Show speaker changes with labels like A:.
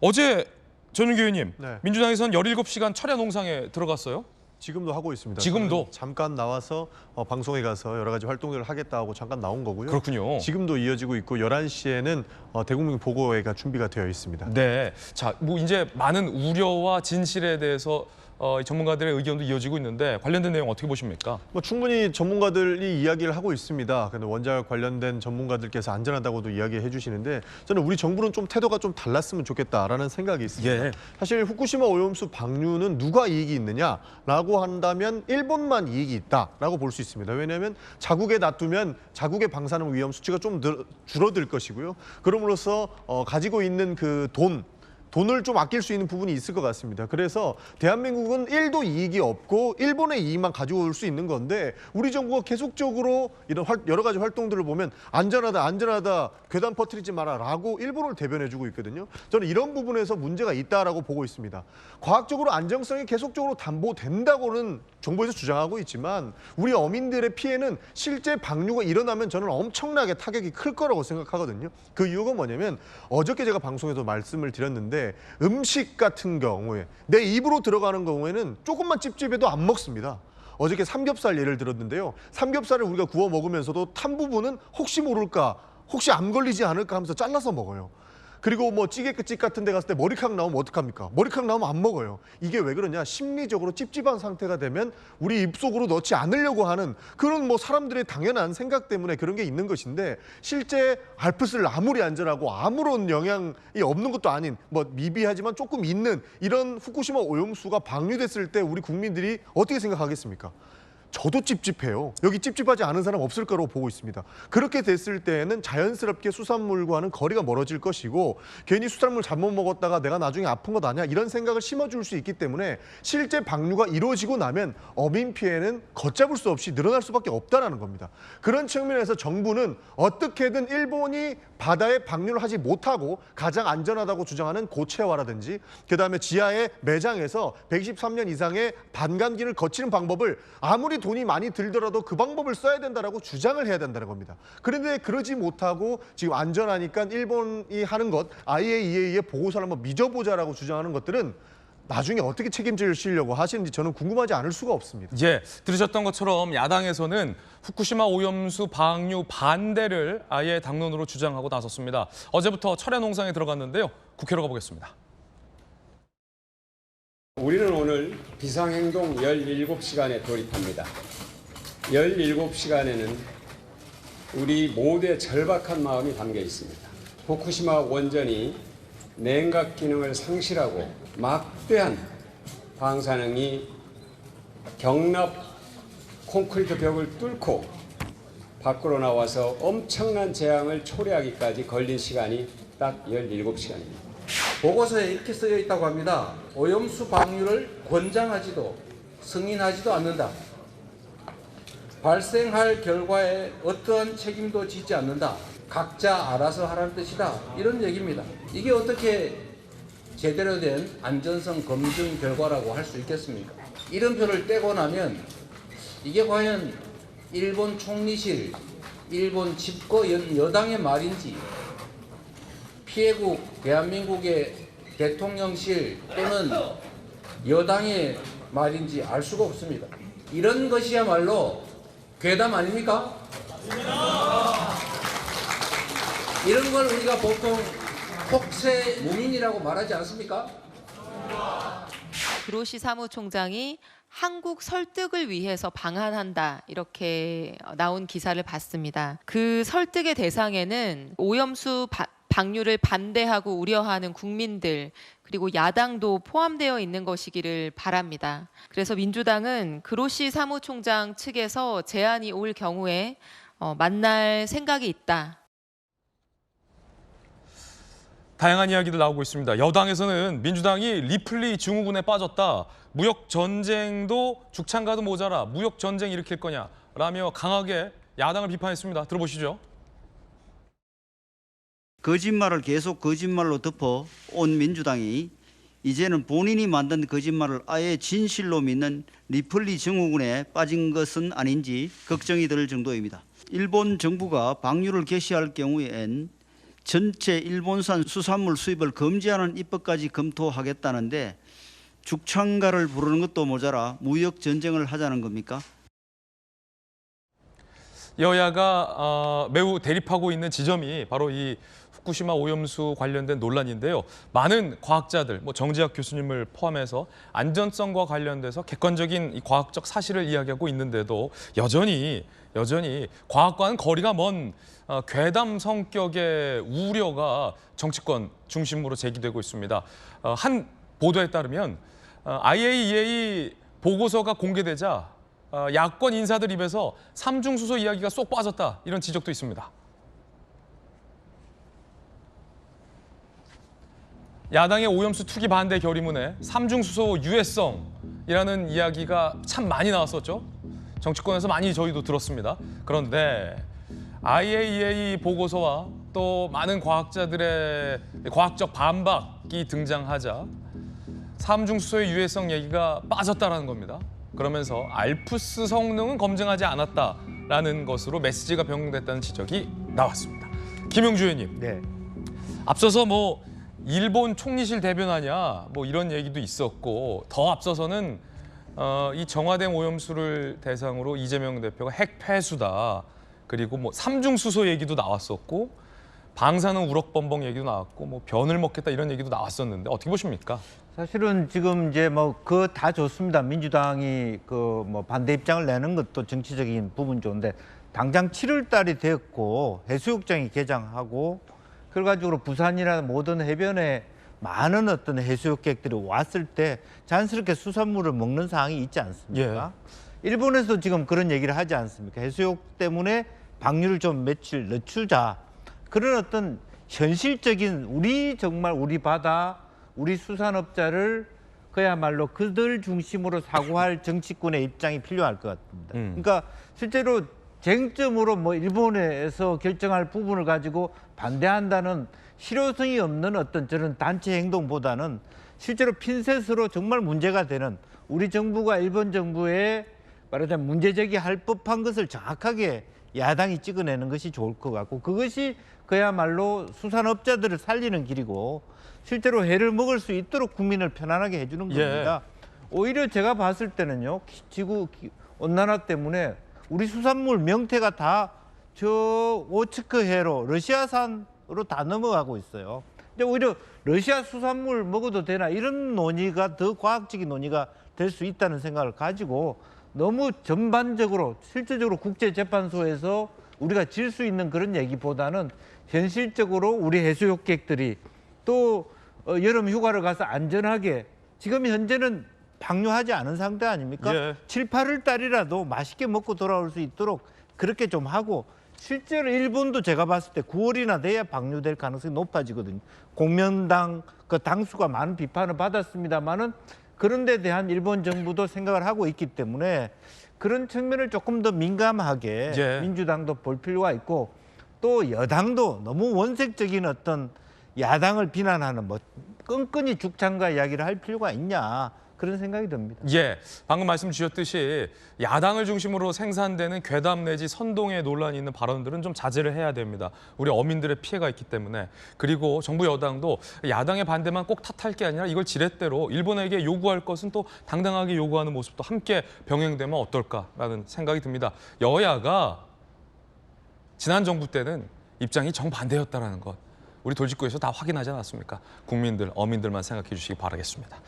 A: 어제 전윤기 의원님,
B: 네.
A: 민주당에서는 17시간 철야 농상에 들어갔어요?
B: 지금도 하고 있습니다.
A: 지금도?
B: 잠깐 나와서 방송에 가서 여러 가지 활동들을 하겠다고 잠깐 나온 거고요.
A: 그렇군요.
B: 지금도 이어지고 있고 11시에는 대국민 보고회가 준비가 되어 있습니다.
A: 네. 자, 뭐 이제 많은 우려와 진실에 대해서 전문가들의 의견도 이어지고 있는데 관련된 내용 어떻게 보십니까?
B: 충분히 전문가들이 이야기를 하고 있습니다. 근데 원자력 관련된 전문가들께서 안전하다고도 이야기해 주시는데 저는 우리 정부는 좀 태도가 좀 달랐으면 좋겠다라는 생각이 있습니다.
A: 예.
B: 사실 후쿠시마 오염수 방류는 누가 이익이 있느냐라고 한다면 일본만 이익이 있다라고 볼 수 있습니다. 왜냐하면 자국에 놔두면 자국의 방사능 위험 수치가 좀 줄어들 것이고요. 그럼으로써 가지고 있는 그 돈을 좀 아낄 수 있는 부분이 있을 것 같습니다. 그래서 대한민국은 1도 이익이 없고 일본의 이익만 가지고 올 수 있는 건데 우리 정부가 계속적으로 이런 여러 가지 활동들을 보면 안전하다, 괴담 퍼뜨리지 마라라고 일본을 대변해주고 있거든요. 저는 이런 부분에서 문제가 있다라고 보고 있습니다. 과학적으로 안정성이 계속적으로 담보된다고는 정부에서 주장하고 있지만 우리 어민들의 피해는 실제 방류가 일어나면 저는 엄청나게 타격이 클 거라고 생각하거든요. 그 이유가 뭐냐면 어저께 제가 방송에서 말씀을 드렸는데 음식 같은 경우에 내 입으로 들어가는 경우에는 조금만 찝찝해도 안 먹습니다. 어저께 삼겹살 예를 들었는데요. 삼겹살을 우리가 구워 먹으면서도 탄 부분은 혹시 모를까, 혹시 암 걸리지 않을까 하면서 잘라서 먹어요. 그리고 뭐 찌개집 같은 데 갔을 때 머리카락 나오면 어떡합니까? 머리카락 나오면 안 먹어요. 이게 왜 그러냐? 심리적으로 찝찝한 상태가 되면 우리 입속으로 넣지 않으려고 하는 그런 뭐 사람들의 당연한 생각 때문에 그런 게 있는 것인데 실제 알프스를 아무리 안전하고 아무런 영향이 없는 것도 아닌 뭐 미비하지만 조금 있는 이런 후쿠시마 오염수가 방류됐을 때 우리 국민들이 어떻게 생각하겠습니까? 저도 찝찝해요. 여기 찝찝하지 않은 사람 없을 거라고 보고 있습니다. 그렇게 됐을 때에는 자연스럽게 수산물과는 거리가 멀어질 것이고 괜히 수산물 잘못 먹었다가 내가 나중에 아픈 것 아니야 이런 생각을 심어줄 수 있기 때문에 실제 방류가 이루어지고 나면 어민 피해는 걷잡을 수 없이 늘어날 수밖에 없다는 겁니다. 그런 측면에서 정부는 어떻게든 일본이 바다에 방류를 하지 못하고 가장 안전하다고 주장하는 고체화라든지 그다음에 지하의 매장에서 123년 이상의 반감기를 거치는 방법을 아무리 돈이 많이 들더라도 그 방법을 써야 된다라고 주장을 해야 된다는 겁니다. 그런데 그러지 못하고 지금 안전하니까 일본이 하는 것 IAEA의 보고서를 한번 믿어보자라고 주장하는 것들은 나중에 어떻게 책임지려고 하시는지 저는 궁금하지 않을 수가 없습니다.
A: 예, 들으셨던 것처럼 야당에서는 후쿠시마 오염수 방류 반대를 아예 당론으로 주장하고 나섰습니다. 어제부터 철야 농상에 들어갔는데요. 국회로 가보겠습니다.
C: 우리는 오늘 비상행동 17시간에 돌입합니다. 17시간에는 우리 모두의 절박한 마음이 담겨 있습니다. 후쿠시마 원전이 냉각 기능을 상실하고 막대한 방사능이 경납 콘크리트 벽을 뚫고 밖으로 나와서 엄청난 재앙을 초래하기까지 걸린 시간이 딱 17시간입니다.
D: 보고서에 이렇게 쓰여 있다고 합니다. 오염수 방류를 권장하지도 승인하지도 않는다. 발생할 결과에 어떠한 책임도 지지 않는다. 각자 알아서 하라는 뜻이다. 이런 얘기입니다. 이게 어떻게 제대로 된 안전성 검증 결과라고 할 수 있겠습니까? 이름표를 떼고 나면 이게 과연 일본 총리실, 일본 집권 여당의 말인지 피해국 대한민국의 대통령실 또는 여당의 말인지 알 수가 없습니다. 이런 것이야말로 괴담 아닙니까? 이런 걸 우리가 보통 폭세 무민이라고 말하지 않습니까?
E: 그로시 사무총장이 한국 설득을 위해서 방한한다 이렇게 나온 기사를 봤습니다. 그 설득의 대상에는 오염수 방류를 반대하고 우려하는 국민들 그리고 야당도 포함되어 있는 것이기를 바랍니다. 그래서 민주당은 그로시 사무총장 측에서 제안이 올 경우에 만날 생각이 있다.
A: 다양한 이야기들 나오고 있습니다. 여당에서는 민주당이 리플리 증후군에 빠졌다. 무역 전쟁도 죽창가도 모자라. 무역 전쟁 일으킬 거냐라며 강하게 야당을 비판했습니다. 들어보시죠.
F: 거짓말을 계속 거짓말로 덮어 온 민주당이 이제는 본인이 만든 거짓말을 아예 진실로 믿는 리플리 증후군에 빠진 것은 아닌지 걱정이 들 정도입니다. 일본 정부가 방류를 개시할 경우엔 전체 일본산 수산물 수입을 금지하는 입법까지 검토하겠다는데 죽창가를 부르는 것도 모자라 무역 전쟁을 하자는 겁니까?
A: 여야가 매우 대립하고 있는 지점이 바로 이 후쿠시마 오염수 관련된 논란인데요. 많은 과학자들, 정지학 교수님을 포함해서 안전성과 관련돼서 객관적인 이 과학적 사실을 이야기하고 있는데도 여전히 과학과는 거리가 먼 괴담 성격의 우려가 정치권 중심으로 제기되고 있습니다. 한 보도에 따르면 IAEA 보고서가 공개되자 야권 인사들 입에서 삼중수소 이야기가 쏙 빠졌다, 이런 지적도 있습니다. 야당의 오염수 투기 반대 결의문에 삼중수소 유해성이라는 이야기가 참 많이 나왔었죠. 정치권에서 많이 저희도 들었습니다. 그런데 IAEA 보고서와 또 많은 과학자들의 과학적 반박이 등장하자 삼중수소의 유해성 얘기가 빠졌다라는 겁니다. 그러면서 알프스 성능은 검증하지 않았다라는 것으로 메시지가 변경됐다는 지적이 나왔습니다. 김용주 의원님,
G: 네.
A: 앞서서 일본 총리실 대변하냐 이런 얘기도 있었고, 더 앞서서는 이 정화된 오염수를 대상으로 이재명 대표가 핵 폐수다, 그리고 삼중수소 얘기도 나왔었고, 방사능 우럭범벅 얘기도 나왔고, 변을 먹겠다 이런 얘기도 나왔었는데 어떻게 보십니까?
G: 사실은 지금 이제 그거 다 좋습니다. 민주당이 반대 입장을 내는 것도 정치적인 부분 좋은데, 당장 7월 달이 되었고 해수욕장이 개장하고 그래가지고 부산이나 모든 해변에 많은 어떤 해수욕객들이 왔을 때 자연스럽게 수산물을 먹는 상황이 있지 않습니까? 일본에서 지금 그런 얘기를 하지 않습니까? 해수욕 때문에 방류를 좀 며칠 늦추자. 그런 어떤 현실적인 정말 우리 바다, 우리 수산업자를 그야말로 그들 중심으로 사고할 정치권의 입장이 필요할 것 같습니다. 그러니까 실제로 쟁점으로 일본에서 결정할 부분을 가지고 반대한다는 실효성이 없는 어떤 저런 단체 행동보다는 실제로 핀셋으로 정말 문제가 되는, 우리 정부가 일본 정부에 말하자면 문제제기할 법한 것을 정확하게 야당이 찍어내는 것이 좋을 것 같고, 그것이 그야말로 수산업자들을 살리는 길이고 실제로 해를 먹을 수 있도록 국민을 편안하게 해주는 겁니다. 오히려 제가 봤을 때는요, 지구 온난화 때문에 우리 수산물 명태가 다 저 오츠크 해로 러시아산으로 다 넘어가고 있어요. 근데 오히려 러시아 수산물 먹어도 되나, 이런 논의가 더 과학적인 논의가 될 수 있다는 생각을 가지고 너무 전반적으로 실질적으로 국제재판소에서 우리가 질 수 있는 그런 얘기보다는 현실적으로 우리 해수욕객들이 또 여름 휴가를 가서 안전하게, 지금 현재는 방류하지 않은 상태 아닙니까? 7, 8월 달이라도 맛있게 먹고 돌아올 수 있도록 그렇게 좀 하고, 실제로 일본도 제가 봤을 때 9월이나 돼야 방류될 가능성이 높아지거든요. 공명당 그 당수가 많은 비판을 받았습니다만은 그런 데 대한 일본 정부도 생각을 하고 있기 때문에 그런 측면을 조금 더 민감하게 민주당도 볼 필요가 있고, 또 여당도 너무 원색적인 어떤 야당을 비난하는 끈끈이 죽창가 이야기를 할 필요가 있냐, 그런 생각이 듭니다.
A: 방금 말씀 주셨듯이 야당을 중심으로 생산되는 괴담 내지 선동의 논란이 있는 발언들은 좀 자제를 해야 됩니다. 우리 어민들의 피해가 있기 때문에. 그리고 정부 여당도 야당의 반대만 꼭 탓할 게 아니라 이걸 지렛대로 일본에게 요구할 것은 또 당당하게 요구하는 모습도 함께 병행되면 어떨까라는 생각이 듭니다. 여야가 지난 정부 때는 입장이 정반대였다라는 것, 우리 돌직구에서 다 확인하지 않았습니까? 국민들, 어민들만 생각해 주시기 바라겠습니다.